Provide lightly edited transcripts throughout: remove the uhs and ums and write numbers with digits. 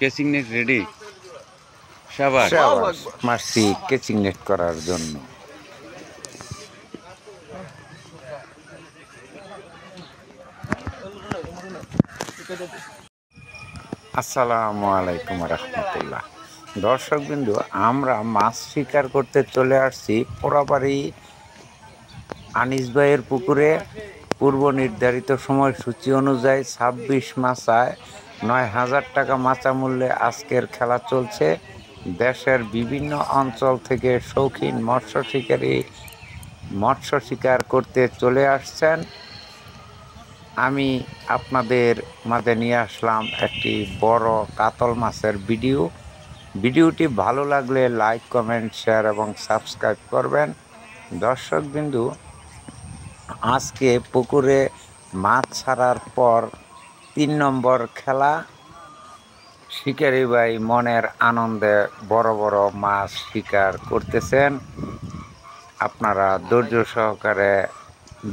কেচিং net ready. শাবাশ। মাছটি কেচিং net করার জন্য। আসসালামু আলাইকুম রহমতুল্লাহ। দর্শকবিন্দু, আমরা মাছ শিকার করতে চলে আসছি পোড়াবাড়ি আনিস ভাইয়ের পুকুরে। পূর্ব নির্ধারিত সময়সূচি অনুযায়ী ২৬ মাচায় ৯,০০০ টাকা মাচা মূল্যে আজকের খেলা চলছে। দেশের বিভিন্ন অঞ্চল থেকে শৌখিন মৎস্য শিকার করতে চলে আসছেন। আমি আপনাদের মাঝে নিয়ে আসলাম একটি বড় কাতল মাছের ভিডিওটি ভালো লাগলে লাইক, কমেন্ট, শেয়ার এবং সাবস্ক্রাইব করবেন। দর্শকবিন্দু, আজকে পুকুরে মাছ ছাড়ার পর ৩ নম্বর খেলা। শিকারি ভাই মনের আনন্দে বড় বড় মাছ শিকার করতেছেন। আপনারা ধৈর্য সহকারে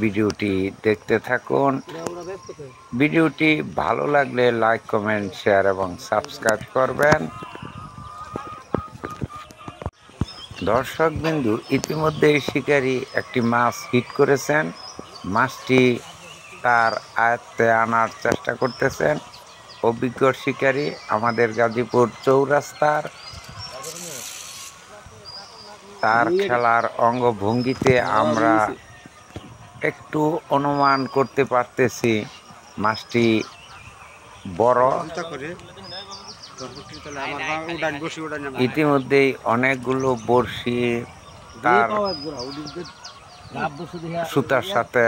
ভিডিওটি দেখতে থাকুন। ভিডিওটি ভালো লাগলে লাইক, কমেন্ট, শেয়ার এবং সাবস্ক্রাইব করবেন। দর্শকবিন্দু, ইতিমধ্যেই শিকারী একটি মাছ হিট করেছেন। মাছটি তার আয়ত্তে আনার চেষ্টা করতেছেন অভিজ্ঞ শিকারী আমাদের গাজীপুর চৌরাস্তার। তার খেলার অঙ্গভঙ্গিতে আমরা একটু অনুমান করতে পারতেছি মাছটি বড়। ইতিমধ্যেই অনেকগুলো বড়শি তার সুতার সাথে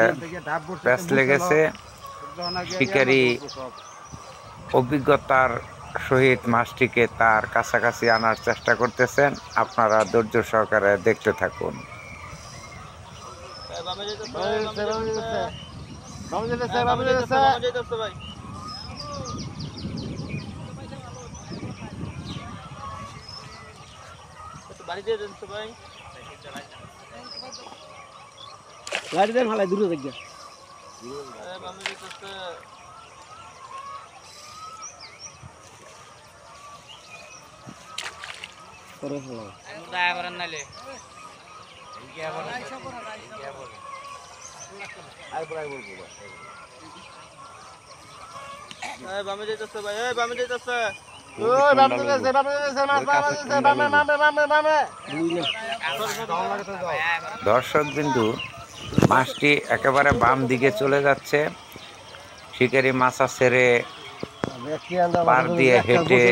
প্যাঁচ লেগেছে। শিকারী অভিজ্ঞতার সহিত মাছটিকে তার কাছাকাছি আনার চেষ্টা করতেছেন। আপনারা ধৈর্য সহকারে দেখতে থাকুন। গাড়ি দেন হালাই দূরে দেখবে। দর্শকবিন্দু, মাছটি একেবারে বাম দিকে চলে যাচ্ছে। শিকারি মাছা ছেড়ে পার দিয়ে হেঁটে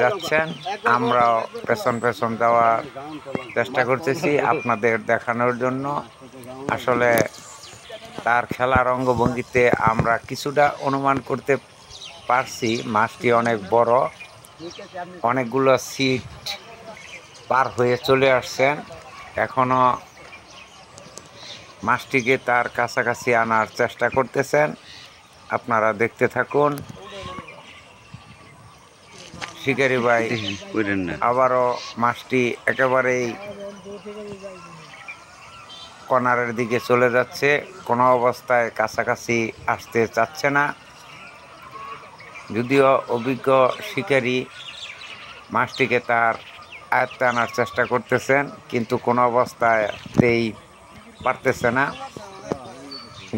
যাচ্ছেন। আমরাও পেছন পেছন যাওয়ার চেষ্টা করতেছি আপনাদের দেখানোর জন্য। আসলে তার খেলার অঙ্গভঙ্গিতে আমরা কিছুটা অনুমান করতে পারছি মাছটি অনেক বড়। অনেকগুলো সিট পার হয়ে চলে আসছেন। এখনো মাছটিকে তার কাছাকাছি আনার চেষ্টা করতেছেন। আপনারা দেখতে থাকুন। শিকারি ভাই আবারও মাছটি একেবারেই কর্নারের দিকে চলে যাচ্ছে, কোনো অবস্থায় কাছাকাছি আসতে চাচ্ছে না। যদিও অভিজ্ঞ শিকারি মাছটিকে তার আয়ত্তে আনার চেষ্টা করতেছেন, কিন্তু কোনো অবস্থাতেই পারতেছে না।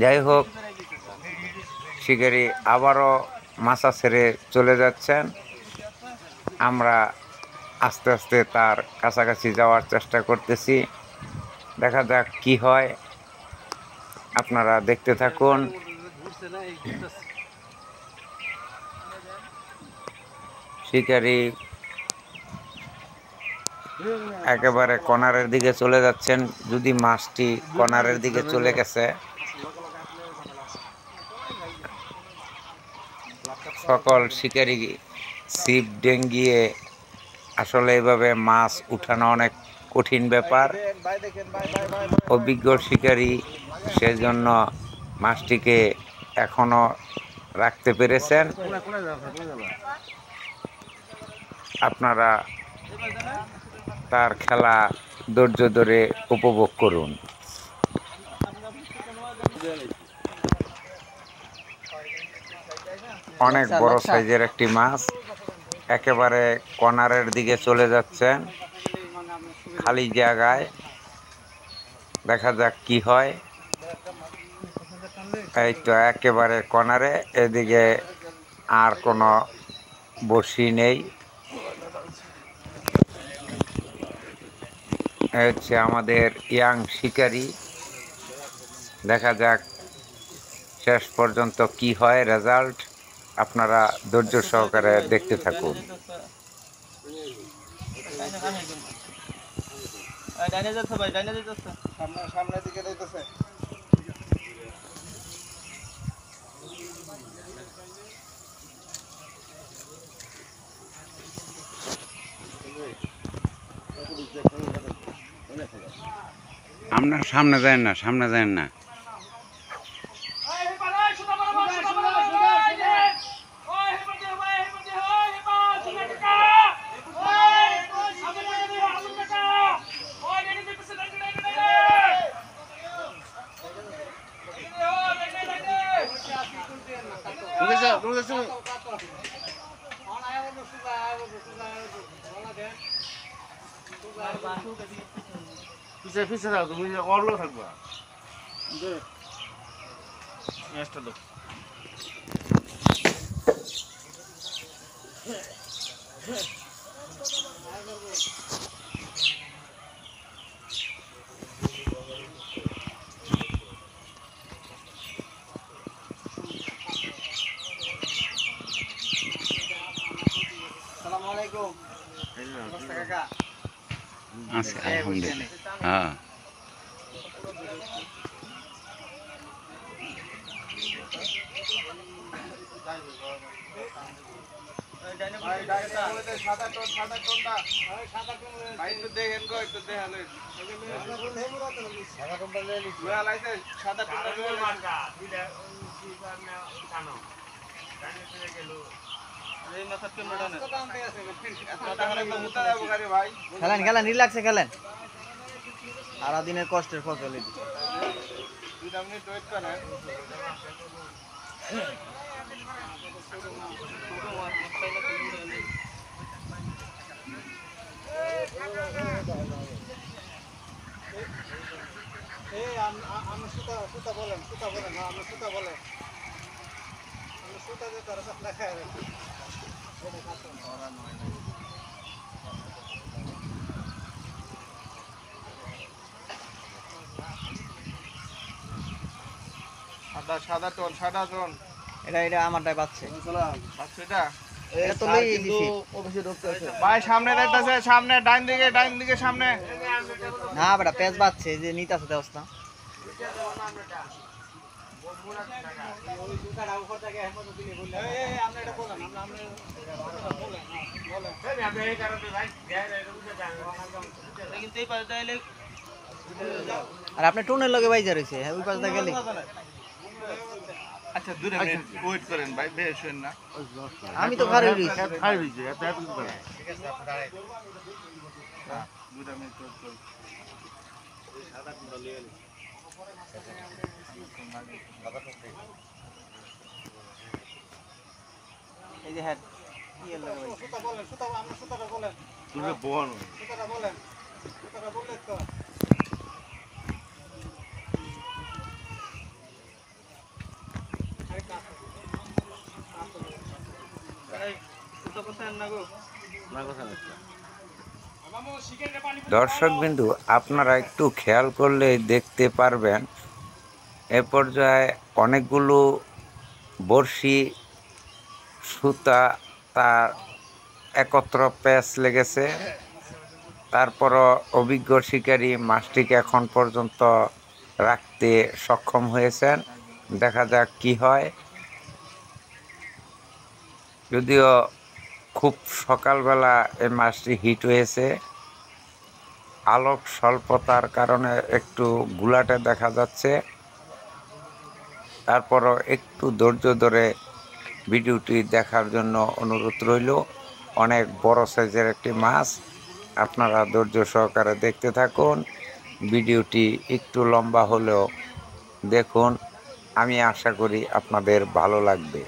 যাই হোক, শিকারি আবারও মাছা ছেড়ে চলে যাচ্ছেন। আমরা আস্তে আস্তে তার কাছাকাছি যাওয়ার চেষ্টা করতেছি। দেখা যাক কি হয়, আপনারা দেখতে থাকুন। শিকারি একেবারে কর্নারের দিকে চলে যাচ্ছেন। যদি মাছটি কর্নারের দিকে চলে গেছে, সকল শিকারি ছিপ ডেঙ্গিয়ে, আসলে এভাবে মাছ উঠানো অনেক কঠিন ব্যাপার। অভিজ্ঞ শিকারি সেজন্য মাছটিকে এখনো রাখতে পেরেছেন। আপনারা তার খেলা ধৈর্য ধরে উপভোগ করুন। অনেক বড় সাইজের একটি মাছ। একেবারে কর্নারের দিকে চলে যাচ্ছেন, খালি জায়গায়। দেখা যাক কি হয়। এই তো একেবারে কর্নারে, এদিকে আর কোনো বড়শি নেই। হচ্ছে আমাদের ইয়াং শিকারি। দেখা যাক শেষ পর্যন্ত কি হয় রেজাল্ট। আপনারা ধৈর্য সহকারে দেখতে থাকুন। আপনার সামনে যায় না, সামনে যায় না। পিছে থাকো, তুমি অরলো থাকবা। আচ্ছা, আলহামদুলিল্লাহ। হ্যাঁ, খেলেন খেলেন, রিল্যাক্সে খেলেন। সারাদিনের কষ্টের ফসল এটি। সাদা টোন এটা এটা আমারটাই পাচ্ছে। এটা এটা তো লইয়ে দিছি। ভাই সামনে দেখতেছে, সামনে ডাইন দিকে সামনে। না বেটা পেঁচ বাচ্ছে, যে নিতাছে দেওস্তা। আর আপনি টোনের লগে বাইজা রয়েছে, ওই পাশটা গেলে। আচ্ছা 2 মিনিট ওয়েট করেন ভাই, বেশ হইন না। আমি তো ঘরে রয়েছি। খাই হইছে এত এত করে। ঠিক আছে আপনি দাঁড়াই। 2 মিনিট ওয়েট করুন। সাদা কুন্ডা লিয়ে এলি। এই যে হেড কি এর লগে বাইজা। সুতাটা বলেন। তুমি বল। সুতাটা বলেন তো। দর্শকবিন্দু, আপনারা একটু খেয়াল করলে দেখতে পারবেন এ পর্যায়ে অনেকগুলো বড়শি, সুতা তার একত্র প্যাঁচ লেগেছে। তারপরও অভিজ্ঞ শিকারী মাছটিকে এখন পর্যন্ত রাখতে সক্ষম হয়েছেন। দেখা যাক কি হয়। যদিও খুব সকালবেলা এই মাছটি হিট হয়েছে, আলোক স্বল্পতার কারণে একটু গুলাটে দেখা যাচ্ছে। তারপরও একটু ধৈর্য ধরে ভিডিওটি দেখার জন্য অনুরোধ রইল। অনেক বড় সাইজের একটি মাছ, আপনারা ধৈর্য সহকারে দেখতে থাকুন। ভিডিওটি একটু লম্বা হলেও দেখুন, আমি আশা করি আপনাদের ভালো লাগবে।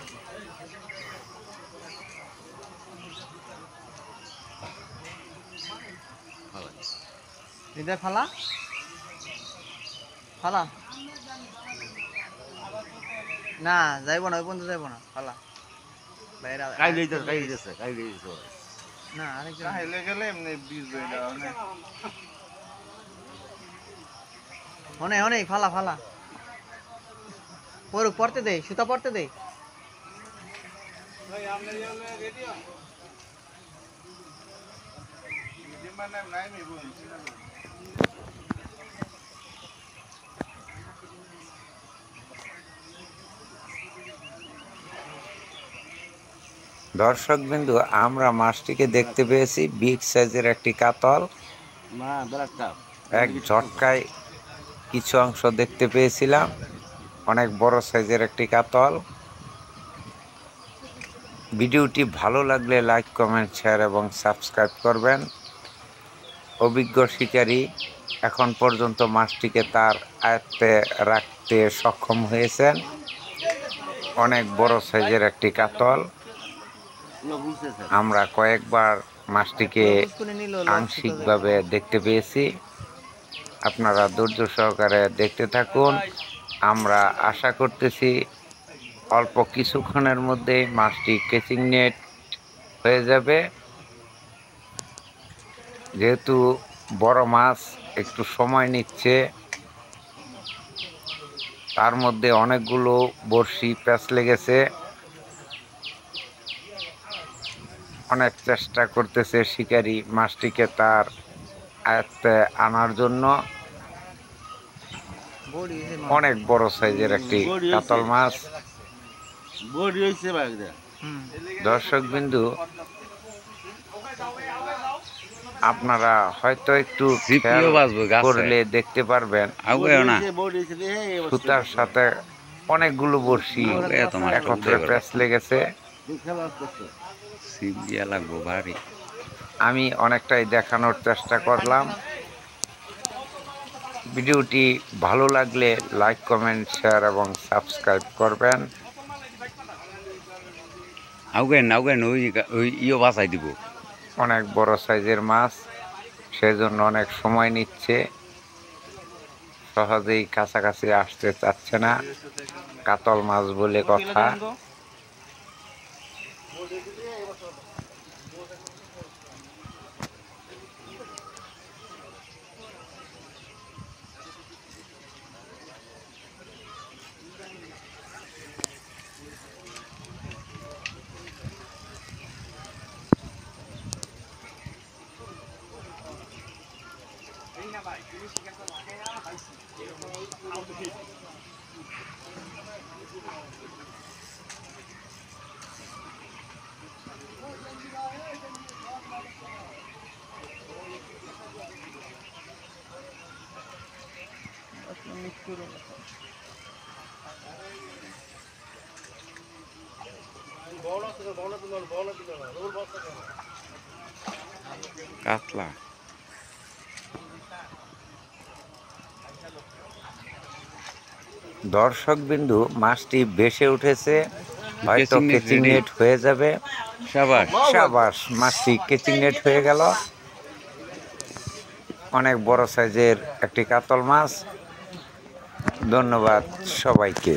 হৃদয় ফালা ফালা না যাইব না ওই পর্যন্ত যাইব না ফালা বাইরে কাই লইতেছে না আরেকজন কাইলে গেলে এমনি বীজ বই না মানে অনেক ফালা ফালা পড়ুক পড়তে দে সুতা পড়তে দে ভাই আপনি রেডি হন মানে নাই আমি বলছি না দর্শকবৃন্দু, আমরা মাছটিকে দেখতে পেয়েছি বিগ সাইজের একটি কাতল। না বেলাটা এক ঝটকায় কিছু অংশ দেখতে পেয়েছিলাম। অনেক বড় সাইজের একটি কাতল। ভিডিওটি ভালো লাগলে লাইক, কমেন্ট, শেয়ার এবং সাবস্ক্রাইব করবেন। অভিজ্ঞ শিকারী এখন পর্যন্ত মাছটিকে তার আয়ত্তে রাখতে সক্ষম হয়েছেন। অনেক বড় সাইজের একটি কাতল। আমরা কয়েকবার মাছটিকে আংশিকভাবে দেখতে পেয়েছি। আপনারা ধৈর্য সহকারে দেখতে থাকুন। আমরা আশা করতেছি অল্প কিছুক্ষণের মধ্যেই মাছটি ক্যাচিং নেট হয়ে যাবে। যেহেতু বড় মাছ একটু সময় নিচ্ছে, তার মধ্যে অনেকগুলো বড়শি প্যাঁচ লেগেছে। অনেক চেষ্টা করতেছে শিকারী মাছটিকে তার আয়ত্তে আনার জন্য। অনেক বড় সাইজের একটি কাতল মাছ। বড়ি হইছে ভাই দর্শকবৃন্দু, আপনারা হয়তো একটু খেয়াল করলে দেখতে পারবেন সুতার সাথে অনেকগুলো বড়শি একত্রে প্যাঁচ লেগেছে। আমি অনেকটাই দেখানোর চেষ্টা করলাম। ভিডিওটি ভালো লাগলে লাইক, কমেন্ট, শেয়ার এবং সাবস্ক্রাইব করবেন। বাসাই দিব। অনেক বড় সাইজের মাছ, সেজন্য অনেক সময় নিচ্ছে, সহজেই কাছাকাছি আসতে চাচ্ছে না। কাতল মাছ বলে কথা। কাতলা দর্শকবিন্দু, মাছটি ভেসে উঠেছে, হয়তো ক্যাচিং নেট হয়ে যাবে। সাবাস, মাছটি ক্যাচিং নেট হয়ে গেল। অনেক বড় সাইজের একটি কাতল মাছ। ধন্যবাদ সবাইকে।